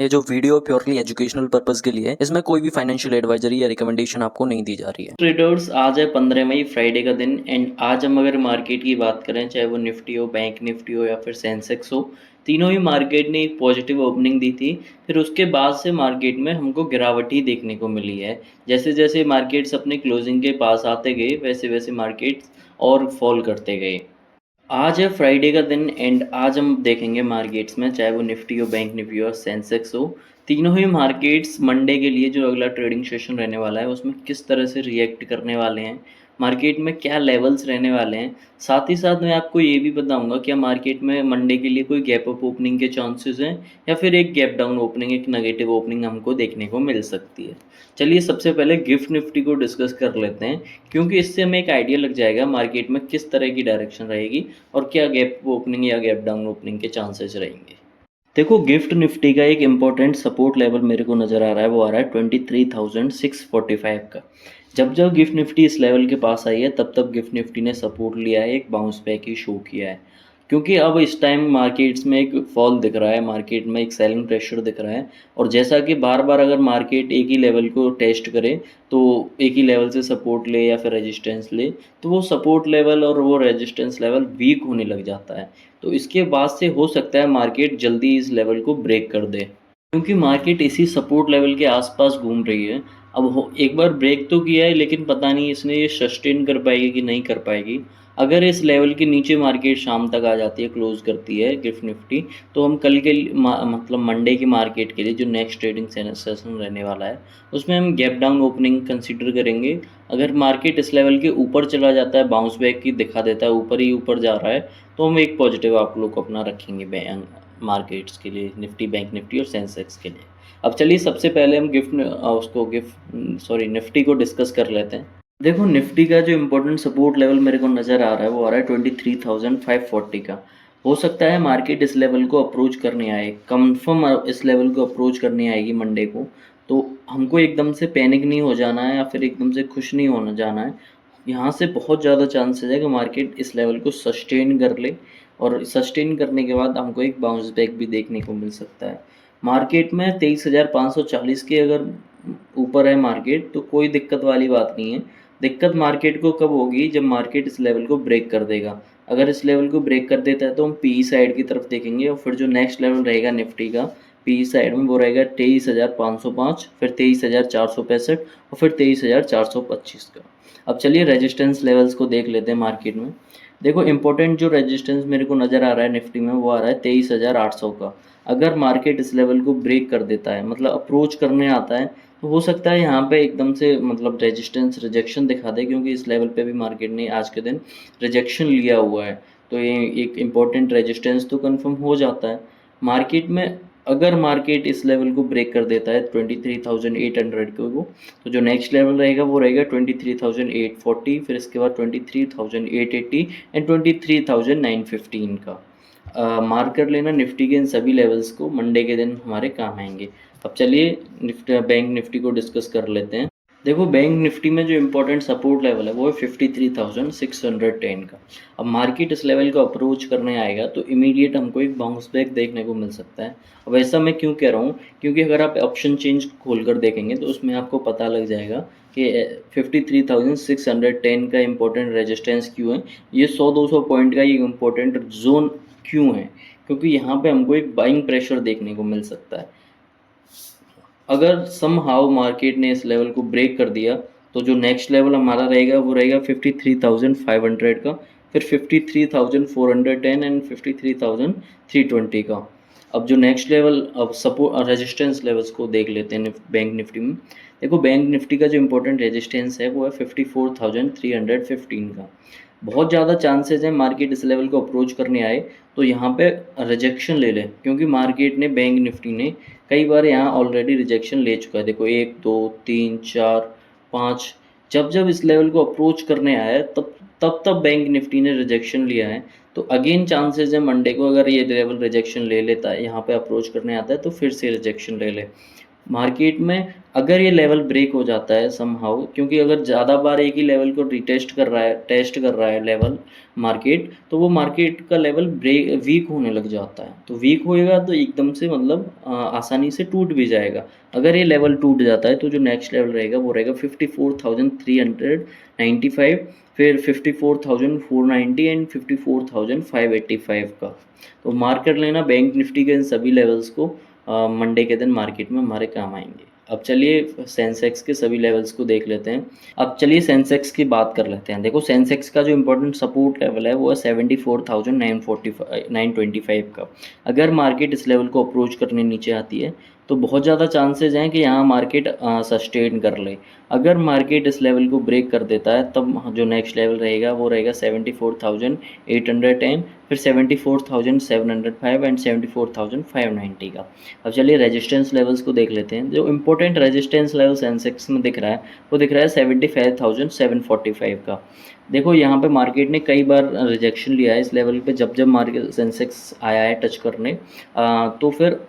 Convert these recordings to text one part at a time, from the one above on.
ये जो video purely educational purpose के लिए है, इसमें कोई भी फाइनेंशियल एडवाइजरी या रिकमेंडेशन आपको नहीं दी जा रही है। ट्रेडर्स, आज है 15 मई, फ्राइडे का दिन। एंड आज हम अगर मार्केट की बात करें, चाहे वो निफ्टी हो, बैंक निफ्टी हो या फिर सेंसेक्स हो, तीनों ही मार्केट ने एक पॉजिटिव ओपनिंग दी थी। फिर उसके बाद से मार्केट में हमको गिरावट ही देखने को मिली है। जैसे जैसे मार्केट्स अपने क्लोजिंग के पास आते गए, वैसे वैसे मार्केट्स और फॉल करते गए। आज है फ्राइडे का दिन। एंड आज हम देखेंगे मार्केट्स में, चाहे वो निफ्टी हो, बैंक निफ्टी हो, सेंसेक्स हो, तीनों ही मार्केट्स मंडे के लिए जो अगला ट्रेडिंग सेशन रहने वाला है उसमें किस तरह से रिएक्ट करने वाले हैं, मार्केट में क्या लेवल्स रहने वाले हैं। साथ ही साथ मैं आपको ये भी बताऊंगा क्या मार्केट में मंडे के लिए कोई गैप अप ओपनिंग के चांसेस हैं या फिर एक गैप डाउन ओपनिंग, एक नेगेटिव ओपनिंग हमको देखने को मिल सकती है। चलिए सबसे पहले गिफ्ट निफ्टी को डिस्कस कर लेते हैं, क्योंकि इससे हमें एक आइडिया लग जाएगा मार्केट में किस तरह की डायरेक्शन रहेगी और क्या गैप ओपनिंग या गैप डाउन ओपनिंग के चांसेस रहेंगे। देखो, गिफ्ट निफ्टी का एक इम्पॉर्टेंट सपोर्ट लेवल मेरे को नज़र आ रहा है, वो आ रहा है 23,645 का। जब जब गिफ्ट निफ्टी इस लेवल के पास आई है तब तब गिफ्ट निफ्टी ने सपोर्ट लिया है, एक बाउंस बैक ही शो किया है। क्योंकि अब इस टाइम मार्केट्स में एक फॉल दिख रहा है, मार्केट में एक सेलिंग प्रेशर दिख रहा है। और जैसा कि बार बार अगर मार्केट एक ही लेवल को टेस्ट करे, तो एक ही लेवल से सपोर्ट ले या फिर रेजिस्टेंस ले, तो वो सपोर्ट लेवल और वो रेजिस्टेंस लेवल वीक होने लग जाता है। तो इसके बाद से हो सकता है मार्केट जल्दी इस लेवल को ब्रेक कर दे, क्योंकि मार्केट इसी सपोर्ट लेवल के आसपास घूम रही है। अब हो एक बार ब्रेक तो किया है, लेकिन पता नहीं इसने ये सस्टेन कर पाएगी कि नहीं कर पाएगी। अगर इस लेवल के नीचे मार्केट शाम तक आ जाती है, क्लोज करती है गिफ्ट निफ्टी, तो हम कल के मतलब मंडे की मार्केट के लिए जो नेक्स्ट ट्रेडिंग सेशन रहने वाला है उसमें हम गैप डाउन ओपनिंग कंसिडर करेंगे। अगर मार्केट इस लेवल के ऊपर चला जाता है, बाउंस बैक की दिखा देता है, ऊपर ही ऊपर जा रहा है, तो हम एक पॉजिटिव आउटलुक अपना रखेंगे मार्केट्स के लिए, निफ्टी, बैंक निफ्टी और सेंसेक्स के लिए। अब चलिए सबसे पहले हम निफ्टी को डिस्कस कर लेते हैं। देखो, निफ्टी का जो इम्पोर्टेंट सपोर्ट लेवल मेरे को नज़र आ रहा है वो आ रहा है 23,540 का। हो सकता है मार्केट इस लेवल को अप्रोच करने आए, कंफर्म इस लेवल को अप्रोच करने आएगी मंडे को। तो हमको एकदम से पैनिक नहीं हो जाना है या फिर एकदम से खुश नहीं होना जाना है। यहाँ से बहुत ज़्यादा चांसेस है कि मार्केट इस लेवल को सस्टेन कर ले, और सस्टेन करने के बाद हमको एक बाउंस बैक भी देखने को मिल सकता है। मार्केट में 23,540 के अगर ऊपर है मार्केट, तो कोई दिक्कत वाली बात नहीं है। दिक्कत मार्केट को कब होगी, जब मार्केट इस लेवल को ब्रेक कर देगा। अगर इस लेवल को ब्रेक कर देता है तो हम पी साइड की तरफ देखेंगे, और फिर जो नेक्स्ट लेवल रहेगा निफ्टी का पी साइड में, वो रहेगा 23,505, फिर 23,465 और फिर 23,425 का। अब चलिए रेजिस्टेंस लेवल्स को देख लेते हैं मार्केट में। देखो, इंपॉर्टेंट जो रेजिस्टेंस मेरे को नज़र आ रहा है निफ्टी में, वो आ रहा है 23,800 का। अगर मार्केट इस लेवल को ब्रेक कर देता है, मतलब अप्रोच करने आता है, तो हो सकता है यहाँ पे एकदम से मतलब रेजिस्टेंस रिजेक्शन दिखा दे, क्योंकि इस लेवल पे भी मार्केट ने आज के दिन रिजेक्शन लिया हुआ है। तो ये एक इम्पॉर्टेंट रेजिस्टेंस तो कंफर्म हो जाता है मार्केट में। अगर मार्केट इस लेवल को ब्रेक कर देता है 23,800 को, तो जो नेक्स्ट लेवल रहेगा वो रहेगा 23,840, फिर इसके बाद 23,880 एंड 23,915 का। मार्क कर लेना निफ्टी के इन सभी लेवल्स को, मंडे के दिन हमारे काम आएंगे। अब चलिए बैंक निफ्टी को डिस्कस कर लेते हैं। देखो, बैंक निफ्टी में जो इम्पोर्टेंट सपोर्ट लेवल है वो है 53,610 का। अब मार्केट इस लेवल को अप्रोच करने आएगा तो इमीडिएट हमको एक बाउंस बैक देखने को मिल सकता है। अब ऐसा मैं क्यों कह रहा हूँ, क्योंकि अगर आप ऑप्शन चेंज खोल कर देखेंगे तो उसमें आपको पता लग जाएगा कि 53,610 का इम्पोर्टेंट रेजिस्टेंस क्यों है, ये 100-200 पॉइंट का ये इम्पोर्टेंट जोन क्यों है, क्योंकि यहाँ पे हमको एक बाइंग प्रेशर देखने को मिल सकता है। अगर सम हाउ मार्केट ने इस लेवल को ब्रेक कर दिया, तो जो नेक्स्ट लेवल हमारा रहेगा वो रहेगा 53,500 का, फिर 53,410 एंड 53,320 का। अब जो नेक्स्ट लेवल, अब सपोर्ट रेजिस्टेंस लेवल्स को देख लेते हैं बैंक निफ्टी में। देखो, बैंक निफ्टी का जो इम्पोर्टेंट रेजिस्टेंस है वो है 54,315 का। बहुत ज़्यादा चांसेस है मार्केट इस लेवल को अप्रोच करने आए, तो यहाँ पे रिजेक्शन ले लें, क्योंकि मार्केट ने, बैंक निफ्टी ने कई बार यहाँ ऑलरेडी रिजेक्शन ले चुका है। देखो, 1 2 3 4 5, जब जब इस लेवल को अप्रोच करने आया है तब बैंक निफ्टी ने रिजेक्शन लिया है। तो अगेन चांसेस है मंडे को, अगर ये लेवल रिजेक्शन ले लेता है, यहाँ पे अप्रोच करने आता है, तो फिर से रिजेक्शन ले ले। मार्केट में अगर ये लेवल ब्रेक हो जाता है समहाउ, क्योंकि अगर ज़्यादा बार एक ही लेवल को टेस्ट कर रहा है लेवल मार्केट, तो वो मार्केट का लेवल वीक होने लग जाता है। तो वीक होएगा तो एकदम से मतलब आसानी से टूट भी जाएगा। अगर ये लेवल टूट जाता है तो जो नेक्स्ट लेवल रहेगा वो रहेगा 54,395, फिर 54,490 एंड 54,585 का। तो मार्क कर लेना बैंक निफ्टी के इन सभी लेवल्स को मंडे के दिन मार्केट में हमारे काम आएंगे। अब चलिए सेंसेक्स के सभी लेवल्स को देख लेते हैं। अब चलिए सेंसेक्स की बात कर लेते हैं। देखो सेंसेक्स का जो इम्पोर्टेंट सपोर्ट लेवल है वो है 74,945 का। अगर मार्केट इस लेवल को अप्रोच करने नीचे आती है तो बहुत ज़्यादा चांसेस हैं कि यहाँ मार्केट सस्टेन कर ले। अगर मार्केट इस लेवल को ब्रेक कर देता है तब जो नेक्स्ट लेवल रहेगा वो रहेगा 74,810, फिर 74,705 एंड 74,590 का। अब चलिए रेजिस्टेंस लेवल्स को देख लेते हैं। जो इंपॉर्टेंट रेजिस्टेंस लेवल सेंसेक्स में दिख रहा है वो दिख रहा है 75,745 का। देखो यहाँ पे मार्केट ने कई बार रिजेक्शन लिया है इस लेवल पे, जब मार्केट सेंसेक्स आया है टच करने, तो फिर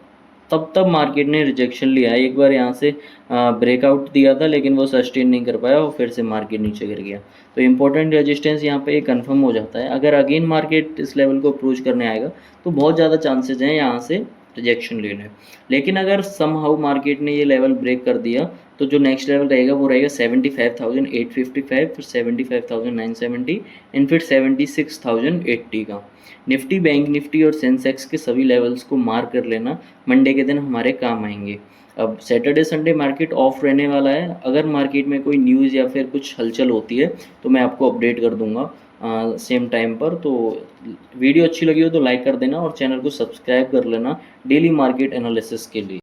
तब मार्केट ने रिजेक्शन लिया है। एक बार यहाँ से ब्रेकआउट दिया था लेकिन वो सस्टेन नहीं कर पाया और फिर से मार्केट नीचे गिर गया। तो इम्पोर्टेंट रेजिस्टेंस यहाँ पे कंफर्म हो जाता है। अगर अगेन मार्केट इस लेवल को अप्रोच करने आएगा तो बहुत ज़्यादा चांसेस हैं यहाँ से रिजेक्शन लेने। लेकिन अगर समहाउ मार्केट ने ये लेवल ब्रेक कर दिया तो जो नेक्स्ट लेवल रहेगा वो रहेगा 75,855, फिर 75,970 एंड फिर 76,080 का। निफ्टी, बैंक निफ्टी और सेंसेक्स के सभी लेवल्स को मार्क कर लेना, मंडे के दिन हमारे काम आएंगे। अब सैटरडे संडे मार्केट ऑफ रहने वाला है। अगर मार्केट में कोई न्यूज़ या फिर कुछ हलचल होती है तो मैं आपको अपडेट कर दूंगा सेम टाइम पर। तो वीडियो अच्छी लगी हो तो लाइक कर देना और चैनल को सब्सक्राइब कर लेना डेली मार्केट एनालिसिस के लिए।